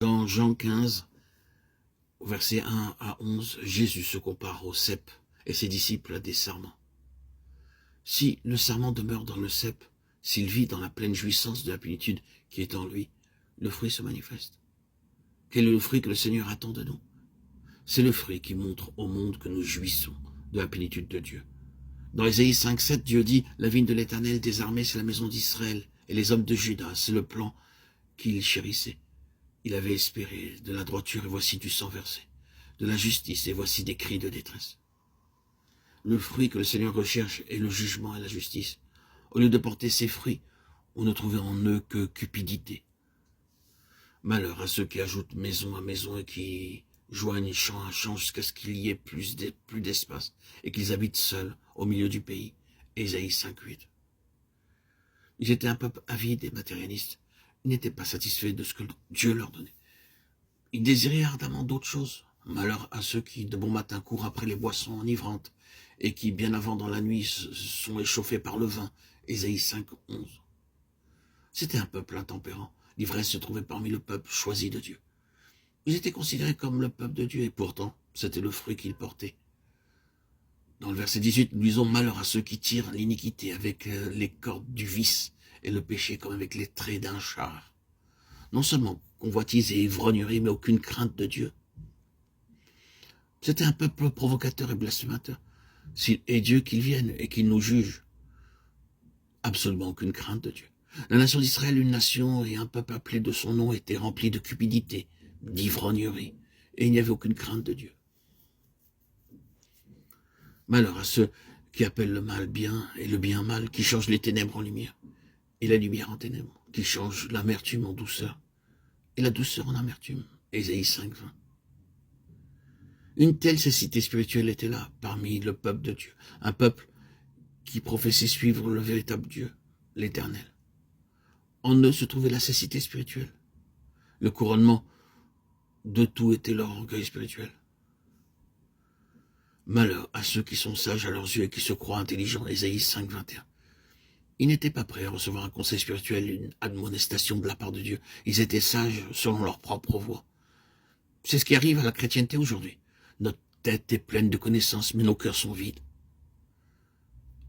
Dans Jean 15, versets 1 à 11, Jésus se compare au cep et ses disciples à des sarments. Si le sarment demeure dans le cep, s'il vit dans la pleine jouissance de la plénitude qui est en lui, le fruit se manifeste. Quel est le fruit que le Seigneur attend de nous? C'est le fruit qui montre au monde que nous jouissons de la plénitude de Dieu. Dans Ésaïe 5,7, Dieu dit « La vigne de l'Éternel des armées, c'est la maison d'Israël, et les hommes de Juda, c'est le plan qu'il chérissait. Il avait espéré de la droiture, et voici du sang versé, de la justice, et voici des cris de détresse. » Le fruit que le Seigneur recherche est le jugement et la justice. Au lieu de porter ces fruits, on ne trouvait en eux que cupidité. Malheur à ceux qui ajoutent maison à maison et qui joignent champ à champ jusqu'à ce qu'il y ait plus d'espace et qu'ils habitent seuls au milieu du pays. Ésaïe 5,8. Ils étaient un peuple avide et matérialiste. Ils n'étaient pas satisfaits de ce que Dieu leur donnait. Ils désiraient ardemment d'autres choses. Malheur à ceux qui, de bon matin, courent après les boissons enivrantes et qui, bien avant dans la nuit, sont échauffés par le vin. Ésaïe 5,11. C'était un peuple intempérant. L'ivresse se trouvait parmi le peuple choisi de Dieu. Ils étaient considérés comme le peuple de Dieu, et pourtant, c'était le fruit qu'ils portaient. Dans le verset 18, nous lisons « Malheur à ceux qui tirent l'iniquité avec les cordes du vice et le péché comme avec les traits d'un char. » Non seulement convoitise et ivrognerie, mais aucune crainte de Dieu. C'était un peuple provocateur et blasphémateur. S'il est Dieu qu'il vienne et qu'il nous juge, absolument aucune crainte de Dieu. La nation d'Israël, une nation et un peuple appelé de son nom, était rempli de cupidité, d'ivrognerie, et il n'y avait aucune crainte de Dieu. Malheur à ceux qui appellent le mal bien et le bien mal, qui changent les ténèbres en lumière et la lumière en ténèbres, qui changent l'amertume en douceur et la douceur en amertume. Ésaïe 5,20. Une telle cécité spirituelle était là, parmi le peuple de Dieu, un peuple qui professait suivre le véritable Dieu, l'Éternel. En eux se trouvait la cécité spirituelle. Le couronnement de tout était leur orgueil spirituel. Malheur à ceux qui sont sages à leurs yeux et qui se croient intelligents. Ésaïe 5,21. Ils n'étaient pas prêts à recevoir un conseil spirituel, une admonestation de la part de Dieu. Ils étaient sages selon leur propre voie. C'est ce qui arrive à la chrétienté aujourd'hui. Notre tête est pleine de connaissances, mais nos cœurs sont vides.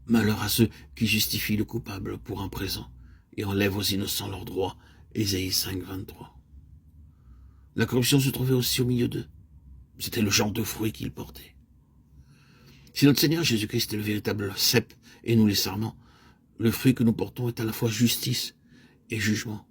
Malheur à ceux qui justifient le coupable pour un présent et enlèvent aux innocents leurs droits. Ésaïe 5,23. La corruption se trouvait aussi au milieu d'eux. C'était le genre de fruit qu'ils portaient. Si notre Seigneur Jésus-Christ est le véritable cep et nous les sarments, le fruit que nous portons est à la fois justice et jugement.